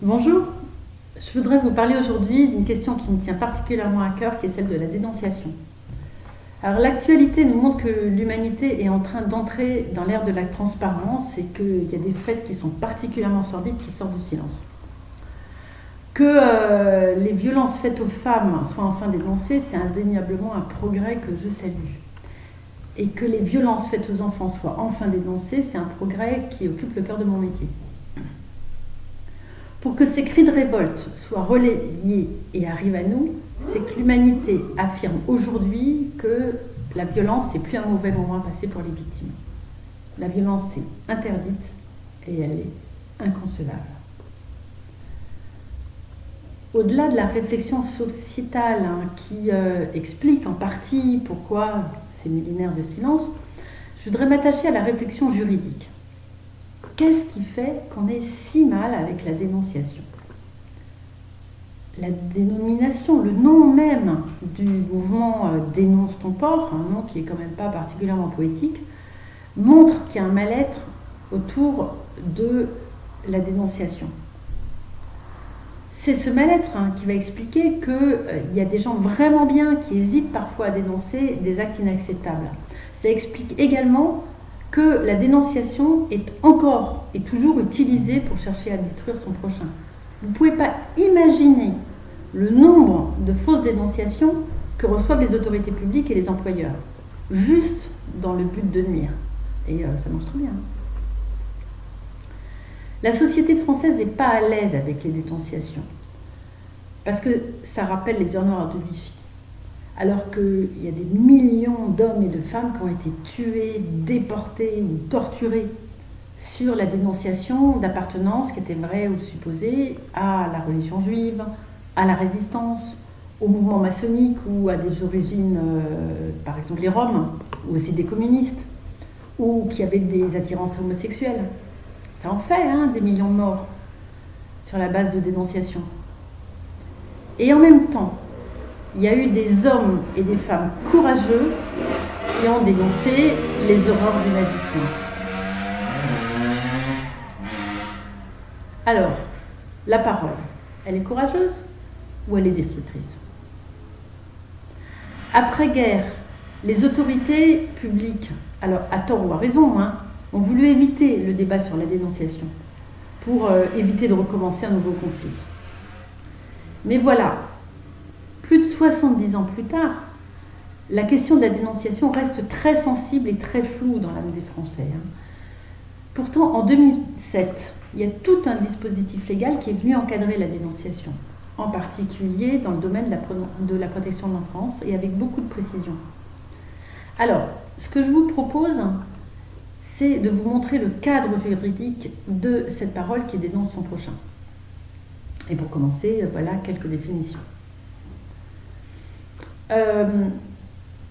Bonjour, je voudrais vous parler aujourd'hui d'une question qui me tient particulièrement à cœur, qui est celle de la dénonciation. Alors l'actualité nous montre que l'humanité est en train d'entrer dans l'ère de la transparence et qu'il y a des faits qui sont particulièrement sordides qui sortent du silence. Que les violences faites aux femmes soient enfin dénoncées, c'est indéniablement un progrès que je salue. Et que les violences faites aux enfants soient enfin dénoncées, c'est un progrès qui occupe le cœur de mon métier. Pour que ces cris de révolte soient relayés et arrivent à nous, c'est que l'humanité affirme aujourd'hui que la violence n'est plus un mauvais moment à passer pour les victimes. La violence est interdite et elle est inconcevable. Au-delà de la réflexion sociétale qui explique en partie pourquoi ces millénaires de silence, je voudrais m'attacher à la réflexion juridique. Qu'est-ce qui fait qu'on est si mal avec la dénonciation ? La dénomination, le nom même du mouvement Dénonce ton port, un nom qui est quand même pas particulièrement poétique, montre qu'il y a un mal-être autour de la dénonciation. C'est ce mal-être qui va expliquer qu'il y a des gens vraiment bien qui hésitent parfois à dénoncer des actes inacceptables. Ça explique également que la dénonciation est encore et toujours utilisée pour chercher à détruire son prochain. Vous ne pouvez pas imaginer le nombre de fausses dénonciations que reçoivent les autorités publiques et les employeurs, juste dans le but de nuire. Et ça marche très bien. La société française n'est pas à l'aise avec les dénonciations, parce que ça rappelle les heures noires de Vichy. Alors qu'il y a des millions d'hommes et de femmes qui ont été tués, déportés ou torturés sur la dénonciation d'appartenance, qui était vraie ou supposée, à la religion juive, à la résistance, au mouvement maçonnique ou à des origines, par exemple les Roms, ou aussi des communistes, ou qui avaient des attirances homosexuelles. Ça en fait des millions de morts sur la base de dénonciation. Et en même temps, il y a eu des hommes et des femmes courageux qui ont dénoncé les horreurs du nazisme. Alors, la parole, elle est courageuse ou elle est destructrice ? Après-guerre, les autorités publiques, alors à tort ou à raison, ont voulu éviter le débat sur la dénonciation pour éviter de recommencer un nouveau conflit. Mais voilà, plus de 70 ans plus tard, la question de la dénonciation reste très sensible et très floue dans l'âme des Français. Pourtant, en 2007, il y a tout un dispositif légal qui est venu encadrer la dénonciation, en particulier dans le domaine de la protection de l'enfance et avec beaucoup de précision. Alors, ce que je vous propose, c'est de vous montrer le cadre juridique de cette parole qui dénonce son prochain. Et pour commencer, voilà quelques définitions.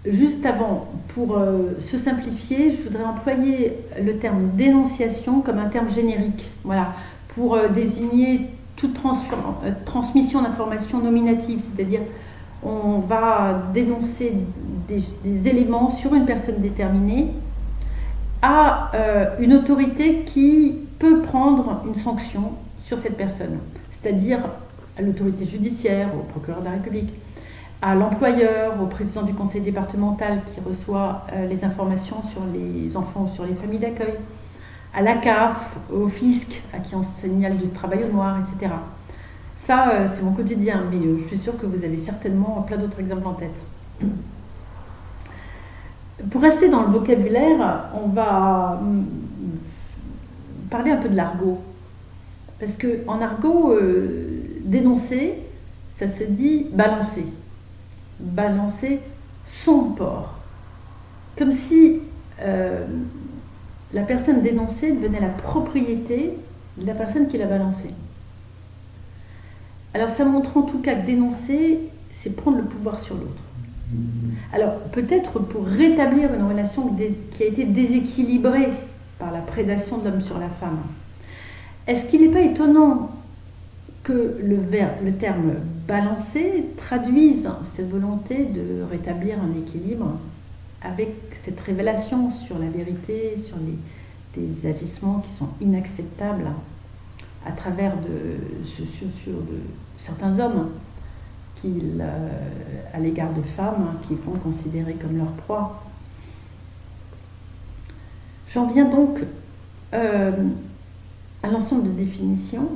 Juste avant, pour se simplifier, je voudrais employer le terme dénonciation comme un terme générique, voilà, pour désigner toute transmission d'informations nominatives, c'est-à-dire on va dénoncer des éléments sur une personne déterminée à une autorité qui peut prendre une sanction sur cette personne, c'est-à-dire à l'autorité judiciaire, au procureur de la République, à l'employeur, au président du conseil départemental qui reçoit les informations sur les enfants ou sur les familles d'accueil, à la CAF, au fisc, à qui on signale du travail au noir, etc. Ça, c'est mon quotidien, mais je suis sûre que vous avez certainement plein d'autres exemples en tête. Pour rester dans le vocabulaire, on va parler un peu de l'argot. Parce qu'en argot, dénoncer, ça se dit balancer. Balancer son porc. Comme si la personne dénoncée devenait la propriété de la personne qui l'a balancé. Alors ça montre en tout cas que dénoncer, c'est prendre le pouvoir sur l'autre. Alors peut-être pour rétablir une relation qui a été déséquilibrée par la prédation de l'homme sur la femme. Est-ce qu'il n'est pas étonnant que le terme balancer traduise cette volonté de rétablir un équilibre avec cette révélation sur la vérité, sur des agissements qui sont inacceptables à travers sur certains hommes à l'égard de femmes qu'ils font considérer comme leur proie. J'en viens donc à l'ensemble de définitions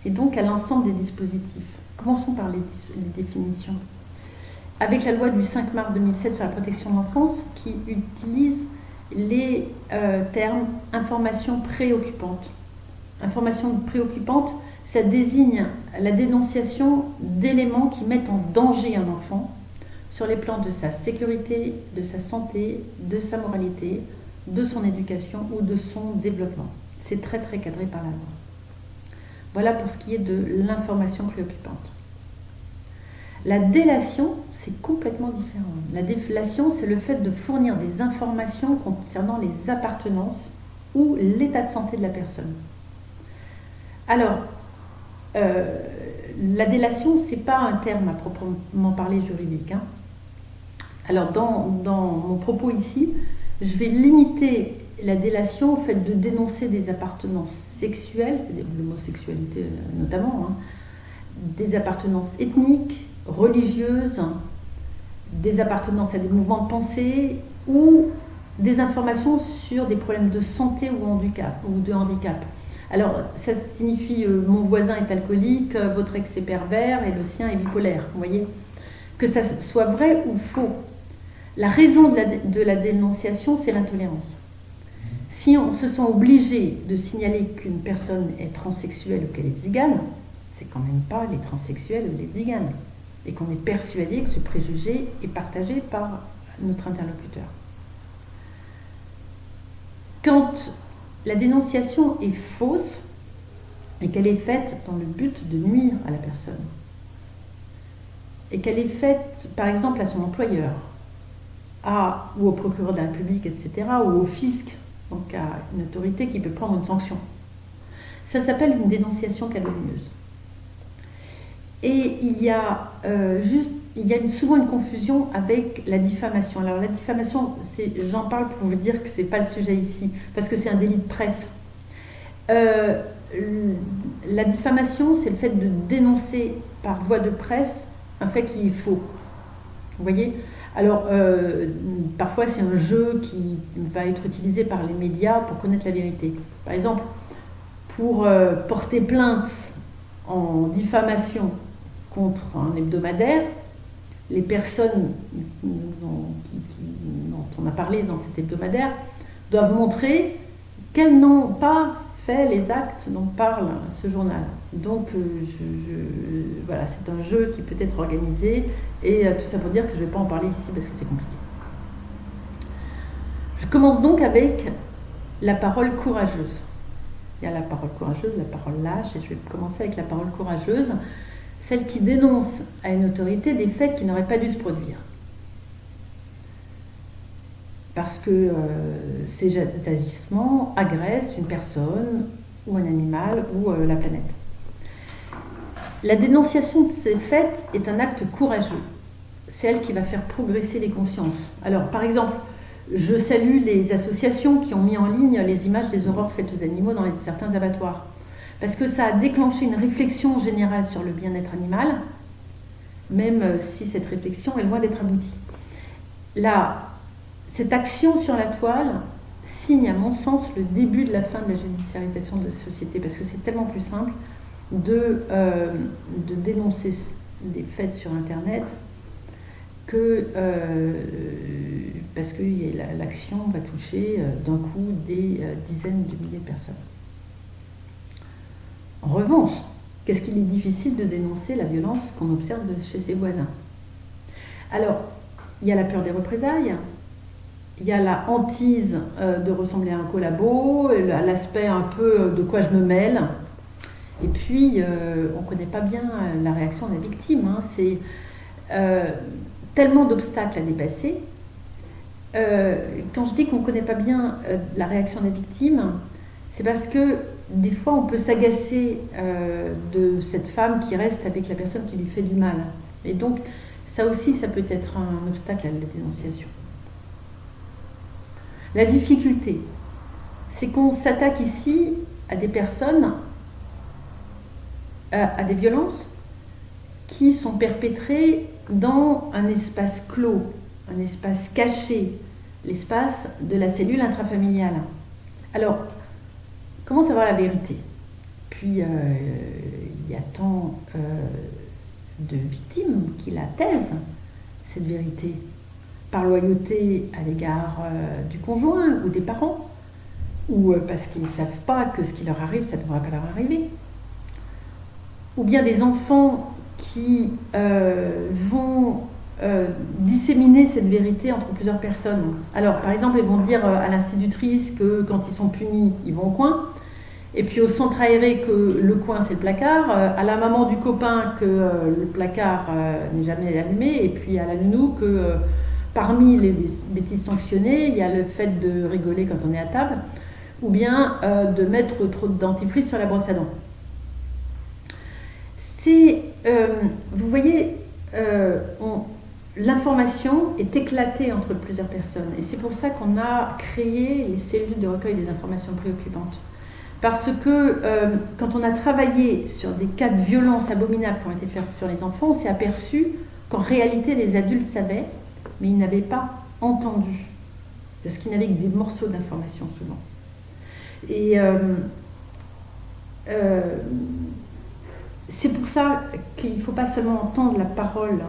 et donc à l'ensemble des dispositifs. Commençons par les définitions. Avec la loi du 5 mars 2007 sur la protection de l'enfance qui utilise les termes information préoccupante. Information préoccupante, ça désigne la dénonciation d'éléments qui mettent en danger un enfant sur les plans de sa sécurité, de sa santé, de sa moralité, de son éducation ou de son développement. C'est très très cadré par la loi. Voilà pour ce qui est de l'information préoccupante. La délation, c'est complètement différent. La délation, c'est le fait de fournir des informations concernant les appartenances ou l'état de santé de la personne. Alors, la délation, ce n'est pas un terme à proprement parler juridique. Alors, dans mon propos ici, je vais limiter la délation au fait de dénoncer des appartenances sexuelles, c'est l'homosexualité notamment, des appartenances ethniques, religieuses, des appartenances à des mouvements de pensée ou des informations sur des problèmes de santé ou de handicap. Alors, ça signifie mon voisin est alcoolique, votre ex est pervers et le sien est bipolaire. Vous voyez ? Que ça soit vrai ou faux. La raison de la dénonciation, c'est l'intolérance. Si on se sent obligé de signaler qu'une personne est transsexuelle ou qu'elle est tzigane, c'est quand même pas les transsexuels ou les tziganes. Et qu'on est persuadé que ce préjugé est partagé par notre interlocuteur. Quand la dénonciation est fausse et qu'elle est faite dans le but de nuire à la personne, et qu'elle est faite, par exemple, à son employeur, ou au procureur de la République, etc., ou au fisc, donc à une autorité qui peut prendre une sanction. Ça s'appelle une dénonciation calomnieuse. Et il y a souvent une confusion avec la diffamation. Alors la diffamation, j'en parle pour vous dire que ce n'est pas le sujet ici, parce que c'est un délit de presse. La diffamation, c'est le fait de dénoncer par voie de presse un fait qui est faux. Vous voyez ? Alors, parfois, c'est un jeu qui va être utilisé par les médias pour connaître la vérité. Par exemple, pour porter plainte en diffamation contre un hebdomadaire, les personnes dont on a parlé dans cet hebdomadaire doivent montrer qu'elles n'ont pas fait les actes dont parle ce journal. Donc, voilà, c'est un jeu qui peut être organisé et tout ça pour dire que je ne vais pas en parler ici parce que c'est compliqué. Je commence donc avec la parole courageuse. Il y a la parole courageuse, la parole lâche, et je vais commencer avec la parole courageuse, celle qui dénonce à une autorité des faits qui n'auraient pas dû se produire. Parce que ces agissements agressent une personne, ou un animal, ou la planète. La dénonciation de ces faits est un acte courageux. C'est elle qui va faire progresser les consciences. Alors, par exemple, je salue les associations qui ont mis en ligne les images des horreurs faites aux animaux dans certains abattoirs. Parce que ça a déclenché une réflexion générale sur le bien-être animal, même si cette réflexion est loin d'être aboutie. Cette action sur la toile signe, à mon sens, le début de la fin de la judiciarisation de la société, parce que c'est tellement plus simple de dénoncer des faits sur Internet parce que l'action va toucher d'un coup des dizaines de milliers de personnes. En revanche, qu'est-ce qu'il est difficile de dénoncer la violence qu'on observe chez ses voisins. Alors, il y a la peur des représailles, il y a la hantise de ressembler à un collabo, l'aspect un peu de quoi je me mêle. Et puis, on ne connaît pas bien la réaction de la victime. C'est tellement d'obstacles à dépasser. Quand je dis qu'on ne connaît pas bien la réaction de la victime, c'est parce que des fois, on peut s'agacer de cette femme qui reste avec la personne qui lui fait du mal. Et donc, ça aussi, ça peut être un obstacle à la dénonciation. La difficulté, c'est qu'on s'attaque ici à des personnes, à des violences qui sont perpétrées dans un espace clos, un espace caché, l'espace de la cellule intrafamiliale. Alors, comment savoir la vérité? Puis, il y a tant de victimes qui la taisent, cette vérité, par loyauté à l'égard du conjoint ou des parents, ou parce qu'ils ne savent pas que ce qui leur arrive, ça ne devrait pas leur arriver. Ou bien des enfants qui vont disséminer cette vérité entre plusieurs personnes. Alors, par exemple, ils vont dire à l'institutrice que quand ils sont punis, ils vont au coin, et puis au centre aéré que le coin c'est le placard, à la maman du copain que le placard n'est jamais allumé, et puis à la nounou que parmi les bêtises sanctionnées, il y a le fait de rigoler quand on est à table, ou bien de mettre trop de dentifrice sur la brosse à dents. Vous voyez, l'information est éclatée entre plusieurs personnes, et c'est pour ça qu'on a créé les cellules de recueil des informations préoccupantes. Parce que quand on a travaillé sur des cas de violence abominable qui ont été faits sur les enfants, on s'est aperçu qu'en réalité les adultes savaient, mais ils n'avaient pas entendu, parce qu'ils n'avaient que des morceaux d'informations souvent. Et c'est pour ça qu'il ne faut pas seulement entendre la parole,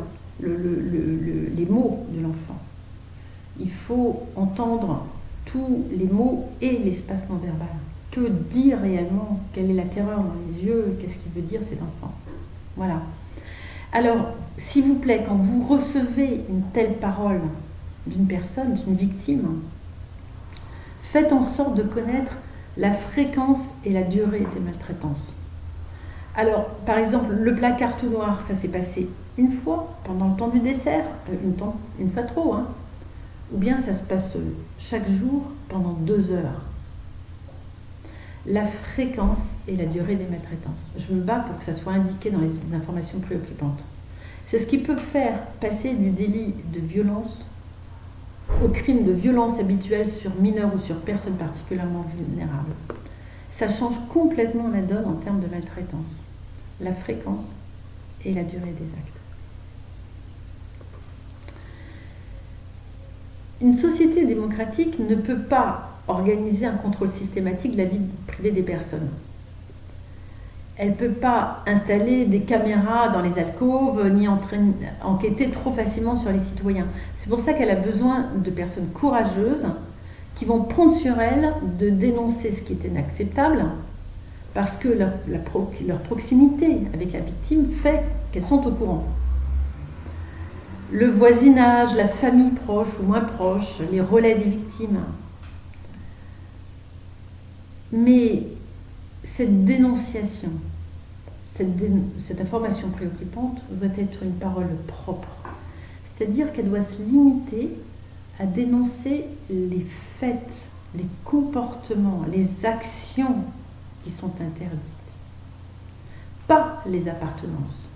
les mots de l'enfant. Il faut entendre tous les mots et l'espace non verbal. Que dire réellement? Quelle est la terreur dans les yeux? Qu'est-ce qu'il veut dire cet enfant? Voilà. Alors, s'il vous plaît, quand vous recevez une telle parole d'une personne, d'une victime, faites en sorte de connaître la fréquence et la durée des maltraitances. Alors, par exemple, le placard tout noir, ça s'est passé une fois pendant le temps du dessert, une fois trop, hein. Ou bien ça se passe chaque jour pendant 2 heures. La fréquence et la durée des maltraitances. Je me bats pour que ça soit indiqué dans les informations préoccupantes. C'est ce qui peut faire passer du délit de violence au crime de violence habituelle sur mineurs ou sur personnes particulièrement vulnérables. Ça change complètement la donne en termes de maltraitance. La fréquence et la durée des actes. Une société démocratique ne peut pas organiser un contrôle systématique de la vie privée des personnes. Elle ne peut pas installer des caméras dans les alcôves, ni enquêter trop facilement sur les citoyens. C'est pour ça qu'elle a besoin de personnes courageuses qui vont prendre sur elles de dénoncer ce qui est inacceptable, parce que leur proximité avec la victime fait qu'elles sont au courant. Le voisinage, la famille proche ou moins proche, les relais des victimes. Mais cette dénonciation, cette information préoccupante doit être une parole propre. C'est-à-dire qu'elle doit se limiter à dénoncer les faits, les comportements, les actions qui sont interdites. Pas les appartenances.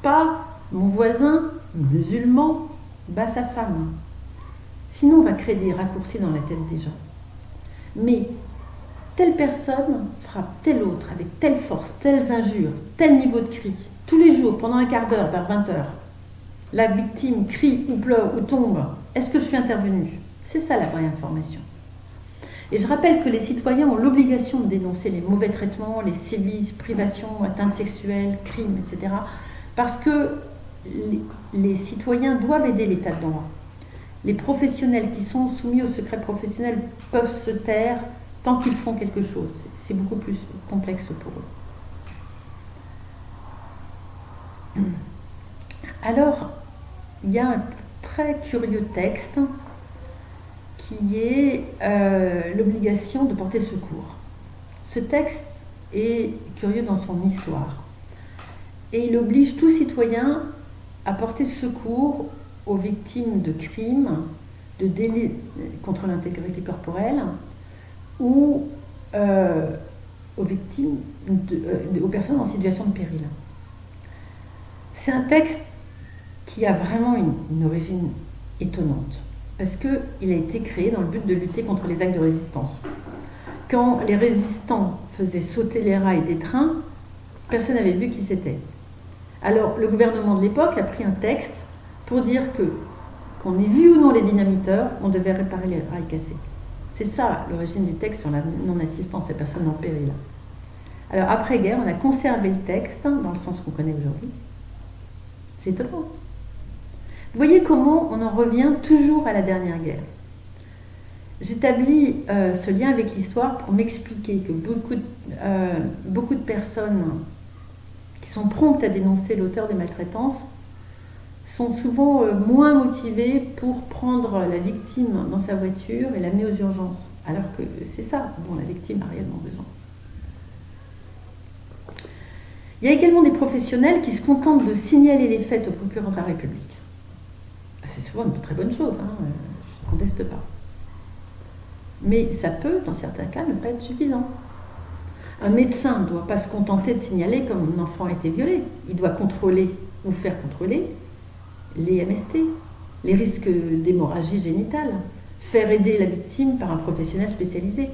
Pas mon voisin musulman bat sa femme. Sinon, on va créer des raccourcis dans la tête des gens. Mais telle personne frappe telle autre avec telle force, telles injures, tel niveau de cri, tous les jours, pendant un quart d'heure, vers 20h. La victime crie ou pleure ou tombe. Est-ce que je suis intervenue? C'est ça la vraie information. Et je rappelle que les citoyens ont l'obligation de dénoncer les mauvais traitements, les sévices, privations, atteintes sexuelles, crimes, etc. Parce que les citoyens doivent aider l'état de droit. Les professionnels qui sont soumis au secret professionnel peuvent se taire tant qu'ils font quelque chose. C'est beaucoup plus complexe pour eux. Alors, il y a un très curieux texte qui est l'obligation de porter secours. Ce texte est curieux dans son histoire et il oblige tout citoyen à porter secours aux victimes de crimes, de délits contre l'intégrité corporelle ou aux victimes, aux personnes en situation de péril. C'est un texte qui a vraiment une origine étonnante, parce qu'il a été créé dans le but de lutter contre les actes de résistance. Quand les résistants faisait sauter les rails des trains, personne n'avait vu qui c'était. Alors le gouvernement de l'époque a pris un texte pour dire que, qu'on ait vu ou non les dynamiteurs, on devait réparer les rails cassés. C'est ça l'origine du texte sur la non-assistance à personnes en péril. Alors après-guerre, on a conservé le texte dans le sens qu'on connaît aujourd'hui. C'est étonnant. Vous voyez comment on en revient toujours à la dernière guerre. J'établis ce lien avec l'histoire pour m'expliquer que beaucoup de personnes qui sont promptes à dénoncer l'auteur des maltraitances sont souvent moins motivées pour prendre la victime dans sa voiture et l'amener aux urgences, alors que c'est ça dont la victime a réellement besoin. Il y a également des professionnels qui se contentent de signaler les faits au procureur de la République. C'est souvent une très bonne chose, je ne conteste pas. Mais ça peut, dans certains cas, ne pas être suffisant. Un médecin ne doit pas se contenter de signaler comme un enfant a été violé. Il doit contrôler ou faire contrôler les MST, les risques d'hémorragie génitale, faire aider la victime par un professionnel spécialisé.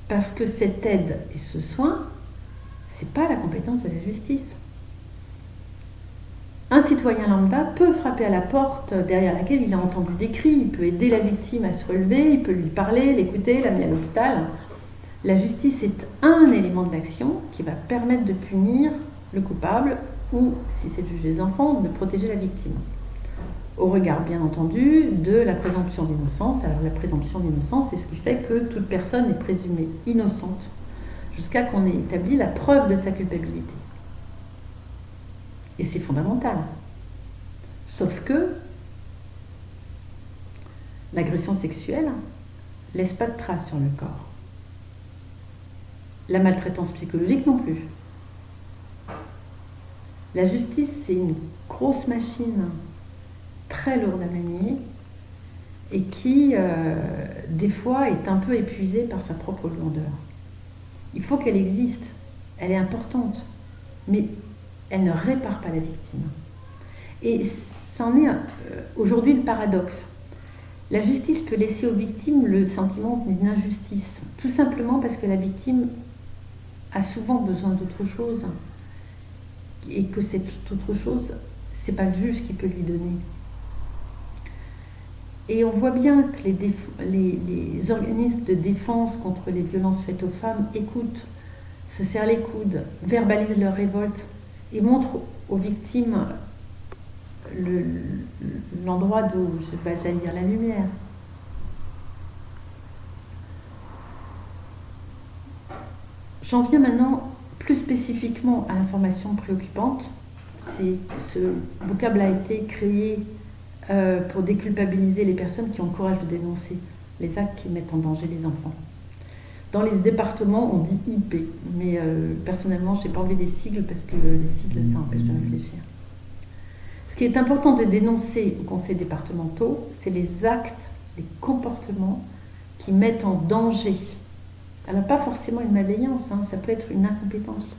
Parce que cette aide et ce soin, ce n'est pas la compétence de la justice. Un citoyen lambda peut frapper à la porte derrière laquelle il a entendu des cris, il peut aider la victime à se relever, il peut lui parler, l'écouter, l'amener à l'hôpital. La justice est un élément de l'action qui va permettre de punir le coupable ou, si c'est le juge des enfants, de protéger la victime. Au regard, bien entendu, de la présomption d'innocence. Alors la présomption d'innocence, c'est ce qui fait que toute personne est présumée innocente jusqu'à qu'on ait établi la preuve de sa culpabilité. Et c'est fondamental. Sauf que l'agression sexuelle ne laisse pas de traces sur le corps. La maltraitance psychologique non plus. La justice, c'est une grosse machine très lourde à manier et qui, des fois, est un peu épuisée par sa propre lourdeur. Il faut qu'elle existe, elle est importante, mais elle ne répare pas la victime. Et c'en est aujourd'hui le paradoxe. La justice peut laisser aux victimes le sentiment d'une injustice, tout simplement parce que la victime a souvent besoin d'autre chose, et que cette autre chose, c'est pas le juge qui peut lui donner. Et on voit bien que les organismes de défense contre les violences faites aux femmes écoutent, se serrent les coudes, verbalisent leur révolte et montrent aux victimes l'endroit d'où, j'allais dire, la lumière. J'en viens maintenant plus spécifiquement à l'information préoccupante. Ce vocable a été créé pour déculpabiliser les personnes qui ont le courage de dénoncer les actes qui mettent en danger les enfants. Dans les départements, on dit IP, mais personnellement, je n'ai pas envie des sigles parce que les sigles, ça empêche de réfléchir. Ce qui est important de dénoncer aux conseils départementaux, c'est les actes, les comportements qui mettent en danger. Alors pas forcément une malveillance, ça peut être une incompétence.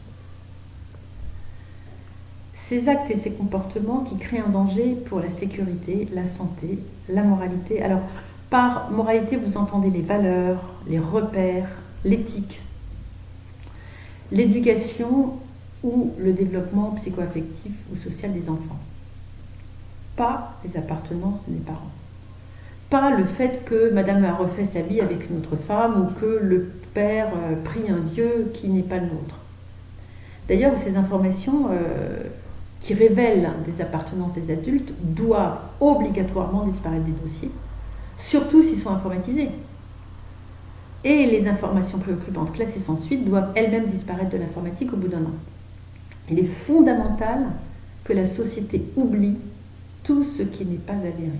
Ces actes et ces comportements qui créent un danger pour la sécurité, la santé, la moralité. Alors par moralité, vous entendez les valeurs, les repères, l'éthique, l'éducation ou le développement psycho-affectif ou social des enfants. Pas les appartenances des parents. Pas le fait que madame a refait sa vie avec une autre femme ou que le père prie un dieu qui n'est pas le nôtre. D'ailleurs, ces informations qui révèlent des appartenances des adultes doivent obligatoirement disparaître des dossiers, surtout s'ils sont informatisés. Et les informations préoccupantes classées sans suite doivent elles-mêmes disparaître de l'informatique au bout d'un an. Il est fondamental que la société oublie tout ce qui n'est pas avéré.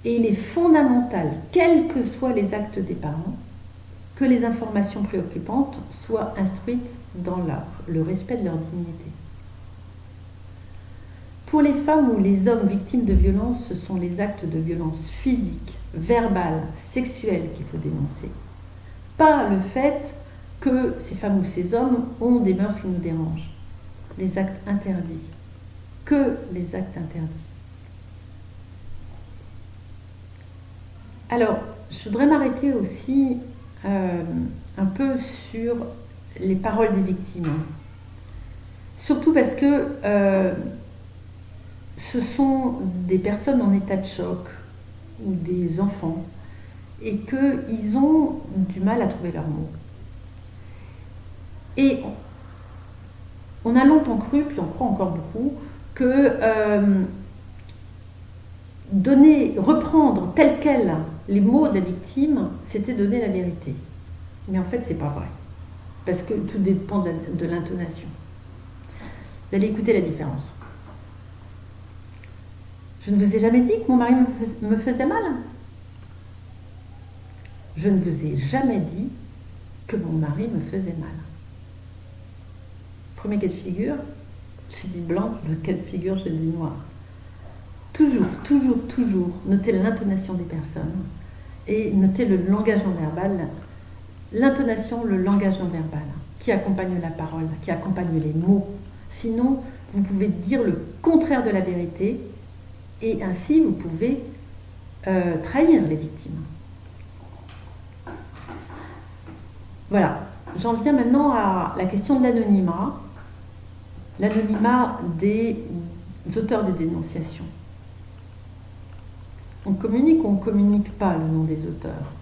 Et il est fondamental, quels que soient les actes des parents, que les informations préoccupantes soient instruites dans le respect de leur dignité. Pour les femmes ou les hommes victimes de violences, ce sont les actes de violence physique, verbale, sexuelle qu'il faut dénoncer. Pas le fait que ces femmes ou ces hommes ont des mœurs qui nous dérangent. Les actes interdits. Que les actes interdits. Alors, je voudrais m'arrêter aussi un peu sur les paroles des victimes. Surtout parce que ce sont des personnes en état de choc ou des enfants et qu'ils ont du mal à trouver leurs mots. Et on a longtemps cru, puis on croit encore beaucoup, que reprendre tel quel les mots de la victime, c'était donner la vérité. Mais en fait, c'est pas vrai. Parce que tout dépend de l'intonation. Vous allez écouter la différence. Je ne vous ai jamais dit que mon mari me faisait mal. Je ne vous ai jamais dit que mon mari me faisait mal. Premier cas de figure, j'ai dit blanc, l'autre cas de figure, j'ai dit noir. Toujours, toujours, toujours, notez l'intonation des personnes et notez le langage non verbal, l'intonation, le langage non verbal qui accompagne la parole, qui accompagne les mots. Sinon, vous pouvez dire le contraire de la vérité et ainsi vous pouvez trahir les victimes. Voilà, j'en viens maintenant à la question de l'anonymat des auteurs des dénonciations. On communique ou on ne communique pas le nom des auteurs.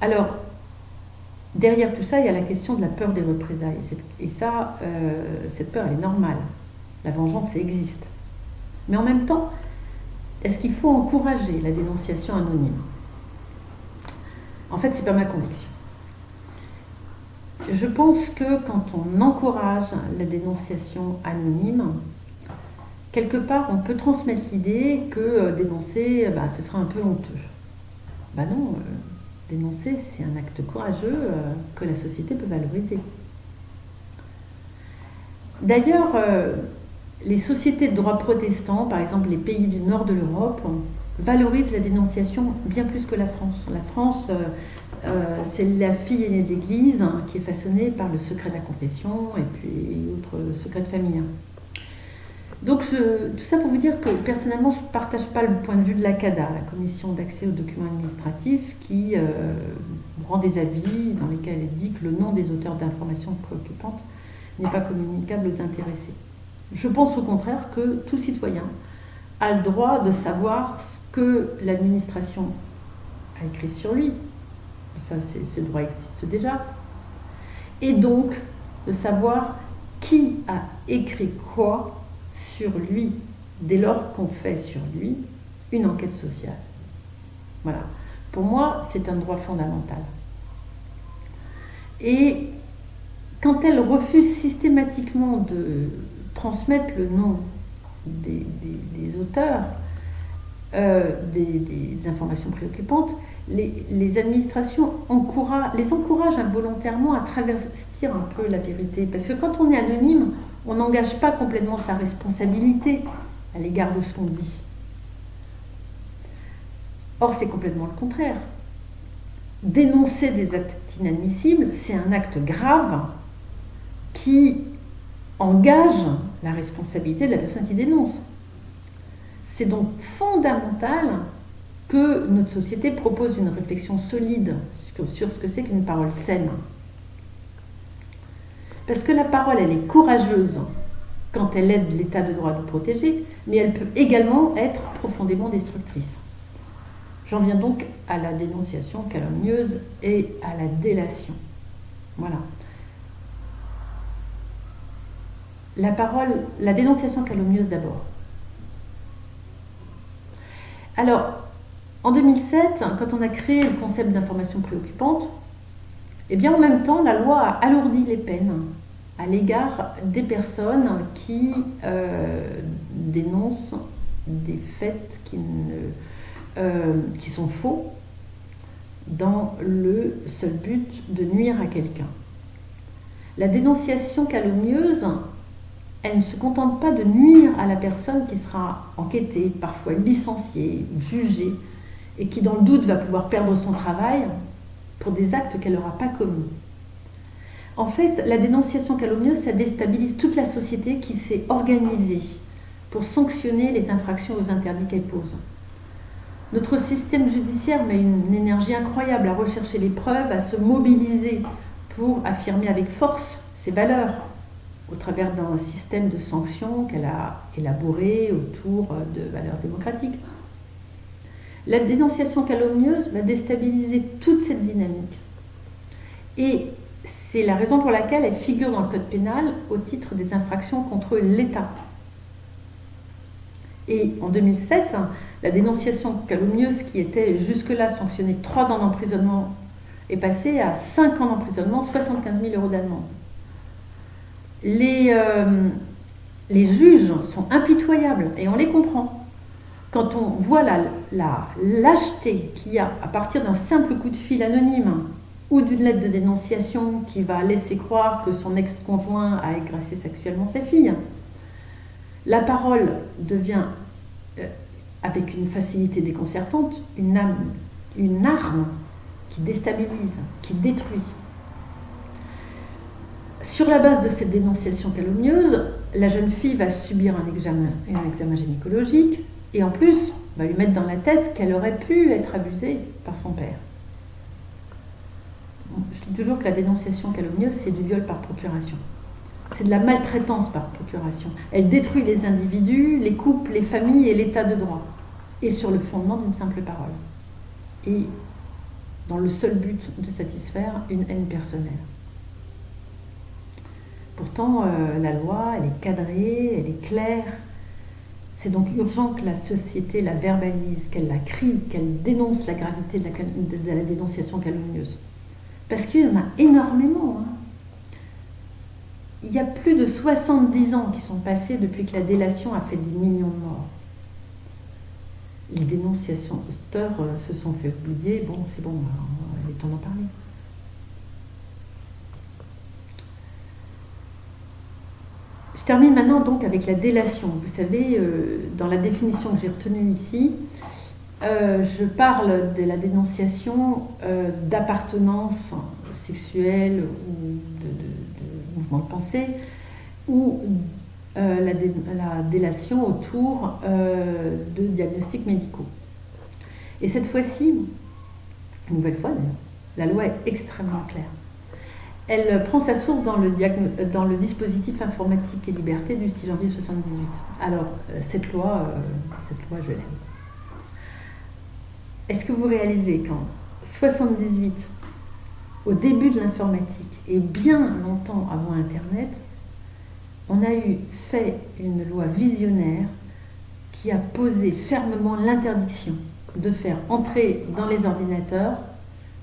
Alors, derrière tout ça, il y a la question de la peur des représailles. Et ça, cette peur, elle est normale. La vengeance, ça existe. Mais en même temps, est-ce qu'il faut encourager la dénonciation anonyme ? En fait, c'est pas ma conviction. Je pense que quand on encourage la dénonciation anonyme, quelque part, on peut transmettre l'idée que dénoncer, ce sera un peu honteux. Non, dénoncer, c'est un acte courageux que la société peut valoriser. D'ailleurs, les sociétés de droit protestant, par exemple les pays du nord de l'Europe, valorisent la dénonciation bien plus que la France. La France, c'est la fille aînée de l'Église qui est façonnée par le secret de la confession et puis autres secrets de famille. Donc, tout ça pour vous dire que personnellement, je ne partage pas le point de vue de la CADA, la Commission d'accès aux documents administratifs, qui rend des avis dans lesquels elle dit que le nom des auteurs d'informations préoccupantes n'est pas communicable aux intéressés. Je pense au contraire que tout citoyen a le droit de savoir ce que l'administration a écrit sur lui. Ça, ce droit existe déjà. Et donc, de savoir qui a écrit quoi sur lui, dès lors qu'on fait sur lui une enquête sociale. Voilà. Pour moi, c'est un droit fondamental. Et quand elle refuse systématiquement de transmettre le nom des auteurs des informations préoccupantes, les administrations les encouragent involontairement à travestir un peu la vérité. Parce que quand on est anonyme, on n'engage pas complètement sa responsabilité à l'égard de ce qu'on dit. Or, c'est complètement le contraire. Dénoncer des actes inadmissibles, c'est un acte grave qui engage la responsabilité de la personne qui dénonce. C'est donc fondamental que notre société propose une réflexion solide sur ce que c'est qu'une parole saine. Parce que la parole, elle est courageuse quand elle aide l'état de droit à nous protéger, mais elle peut également être profondément destructrice. J'en viens donc à la dénonciation calomnieuse et à la délation. Voilà. La dénonciation calomnieuse d'abord. Alors, en 2007, quand on a créé le concept d'information préoccupante, eh bien en même temps, la loi a alourdi les peines à l'égard des personnes qui dénoncent des faits qui sont faux dans le seul but de nuire à quelqu'un. La dénonciation calomnieuse, elle ne se contente pas de nuire à la personne qui sera enquêtée, parfois licenciée, jugée, et qui dans le doute va pouvoir perdre son travail pour des actes qu'elle n'aura pas commis. En fait, la dénonciation calomnieuse, ça déstabilise toute la société qui s'est organisée pour sanctionner les infractions aux interdits qu'elle pose. Notre système judiciaire met une énergie incroyable à rechercher les preuves, à se mobiliser pour affirmer avec force ses valeurs au travers d'un système de sanctions qu'elle a élaboré autour de valeurs démocratiques. La dénonciation calomnieuse va déstabiliser toute cette dynamique. Et c'est la raison pour laquelle elle figure dans le code pénal au titre des infractions contre l'État. Et en 2007, la dénonciation calomnieuse qui était jusque-là sanctionnée de 3 ans d'emprisonnement est passée à 5 ans d'emprisonnement, 75 000 € d'amende. Les juges sont impitoyables et on les comprend. Quand on voit la lâcheté qu'il y a à partir d'un simple coup de fil anonyme ou d'une lettre de dénonciation qui va laisser croire que son ex-conjoint a agressé sexuellement sa fille, la parole devient, avec une facilité déconcertante, une arme qui déstabilise, qui détruit. Sur la base de cette dénonciation calomnieuse, la jeune fille va subir un examen gynécologique et en plus va lui mettre dans la tête qu'elle aurait pu être abusée par son père. Je dis toujours que la dénonciation calomnieuse, c'est du viol par procuration. C'est de la maltraitance par procuration. Elle détruit les individus, les couples, les familles et l'état de droit. Et sur le fondement d'une simple parole. Et dans le seul but de satisfaire une haine personnelle. Pourtant, la loi, elle est cadrée, elle est claire. C'est donc urgent que la société la verbalise, qu'elle la crie, qu'elle dénonce la gravité de la dénonciation calomnieuse. Parce qu'il y en a énormément. Il y a plus de 70 ans qui sont passés depuis que la délation a fait des millions de morts. Les dénonciateurs se sont fait oublier. Bon, c'est bon, il est temps d'en parler. Je termine maintenant donc avec la délation. Vous savez, dans la définition que j'ai retenue ici, je parle de la dénonciation d'appartenance sexuelle ou de mouvement de pensée, ou la délation autour de diagnostics médicaux. Et cette fois-ci, une nouvelle fois d'ailleurs, la loi est extrêmement claire. Elle prend sa source dans le dispositif informatique et liberté du 6 janvier 1978. Alors, cette loi, je l'aime. Est-ce que vous réalisez qu'en 1978, au début de l'informatique et bien longtemps avant Internet, on a fait une loi visionnaire qui a posé fermement l'interdiction de faire entrer dans les ordinateurs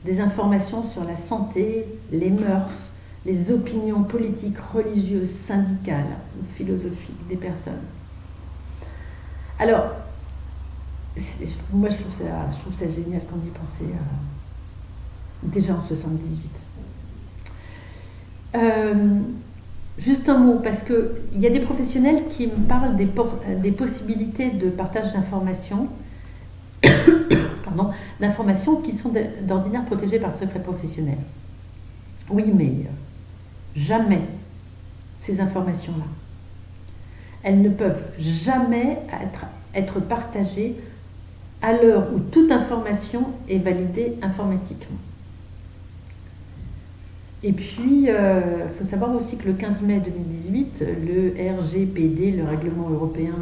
des informations sur la santé, les mœurs, les opinions politiques, religieuses, syndicales ou philosophiques des personnes. Alors, moi je trouve ça génial quand on y pensait déjà en 1978. Juste un mot, parce qu'il y a des professionnels qui me parlent des possibilités de partage d'informations d'informations qui sont d'ordinaire protégées par le secret professionnel. Oui, mais jamais ces informations-là. Elles ne peuvent jamais être partagées à l'heure où toute information est validée informatiquement. Et puis, il faut savoir aussi que le 15 mai 2018, le RGPD, le règlement européen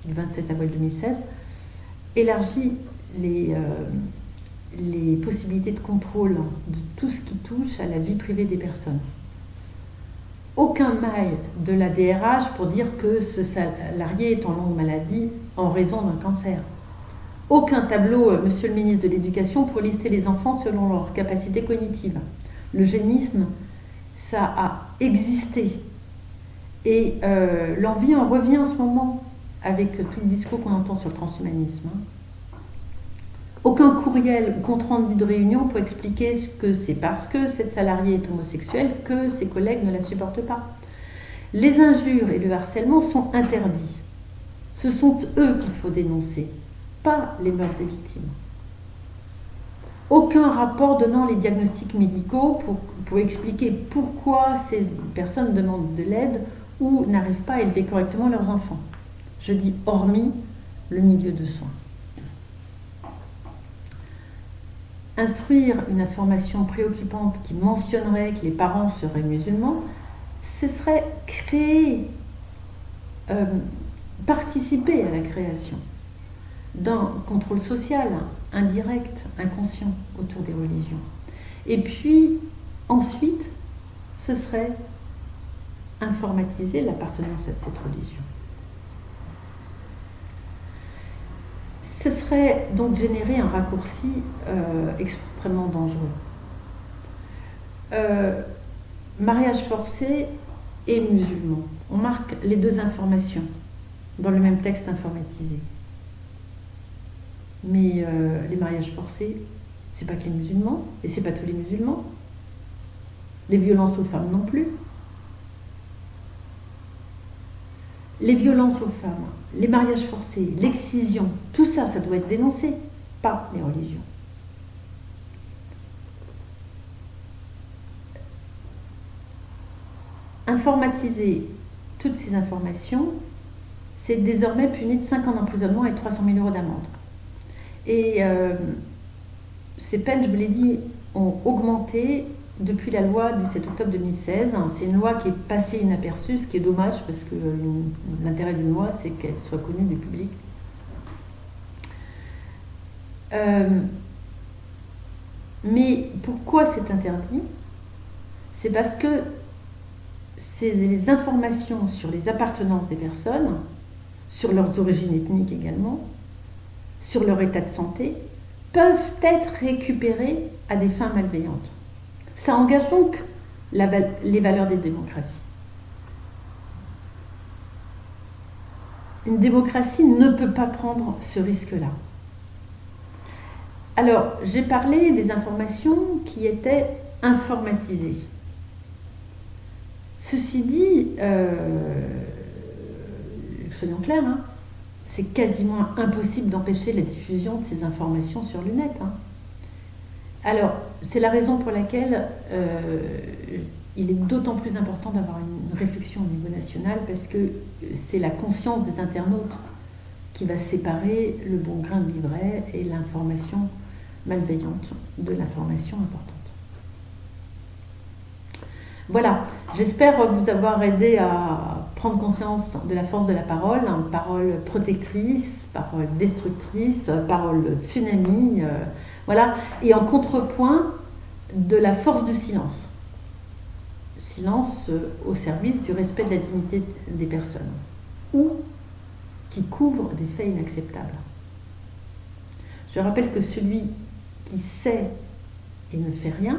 du 27 avril 2016, élargit les possibilités de contrôle de tout ce qui touche à la vie privée des personnes. Aucun mail de la DRH pour dire que ce salarié est en longue maladie en raison d'un cancer. Aucun tableau, monsieur le ministre de l'Éducation, pour lister les enfants selon leur capacité cognitive. L'eugénisme, ça a existé. Et l'envie en revient en ce moment avec tout le discours qu'on entend sur le transhumanisme. Aucun courriel ou compte-rendu de réunion pour expliquer que c'est parce que cette salariée est homosexuelle que ses collègues ne la supportent pas. Les injures et le harcèlement sont interdits. Ce sont eux qu'il faut dénoncer, pas les mœurs des victimes. Aucun rapport donnant les diagnostics médicaux pour expliquer pourquoi ces personnes demandent de l'aide ou n'arrivent pas à élever correctement leurs enfants. Je dis hormis le milieu de soins. instruire une information préoccupante qui mentionnerait que les parents seraient musulmans, ce serait créer, participer à la création d'un contrôle social indirect, inconscient autour des religions. Et puis ensuite, ce serait informatiser l'appartenance à cette religion. Ce serait donc générer un raccourci extrêmement dangereux. Mariage forcé et musulman. On marque les deux informations dans le même texte informatisé. Mais les mariages forcés, c'est pas que les musulmans, et c'est pas tous les musulmans. Les violences aux femmes non plus. Les violences aux femmes, les mariages forcés, l'excision, tout ça, ça doit être dénoncé, pas les religions. Informatiser toutes ces informations, c'est désormais puni de 5 ans d'emprisonnement et 300 000 € d'amende. Et ces peines, je vous l'ai dit, ont augmenté depuis la loi du 7 octobre 2016. C'est une loi qui est passée inaperçue, ce qui est dommage parce que l'intérêt d'une loi, c'est qu'elle soit connue du public. Mais pourquoi c'est interdit? C'est parce que les informations sur les appartenances des personnes, sur leurs origines ethniques également, sur leur état de santé, peuvent être récupérées à des fins malveillantes. Ça engage donc les valeurs des démocraties. Une démocratie ne peut pas prendre ce risque-là. Alors, j'ai parlé des informations qui étaient informatisées. Ceci dit, soyons clairs, c'est quasiment impossible d'empêcher la diffusion de ces informations sur le net. Alors, c'est la raison pour laquelle il est d'autant plus important d'avoir une réflexion au niveau national, parce que c'est la conscience des internautes qui va séparer le bon grain de livret et l'information malveillante de l'information importante. Voilà, j'espère vous avoir aidé à prendre conscience de la force de la parole, parole protectrice, parole destructrice, parole tsunami, voilà, et en contrepoint de la force du silence. Silence au service du respect de la dignité des personnes, ou qui couvre des faits inacceptables. Je rappelle que celui qui sait et ne fait rien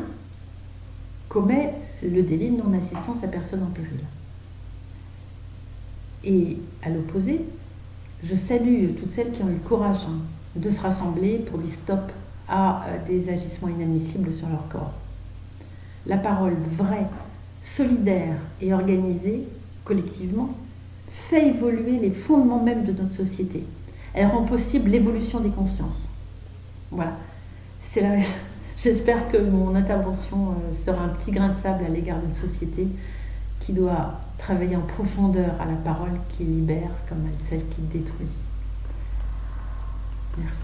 commet le délit de non-assistance à personne en péril. Et à l'opposé, je salue toutes celles qui ont eu le courage de se rassembler pour dire stop à des agissements inadmissibles sur leur corps. La parole vraie, solidaire et organisée, collectivement, fait évoluer les fondements même de notre société. Elle rend possible l'évolution des consciences. Voilà. J'espère que mon intervention sera un petit grain de sable à l'égard d'une société qui doit travailler en profondeur à la parole qui libère comme à celle qui détruit. Merci.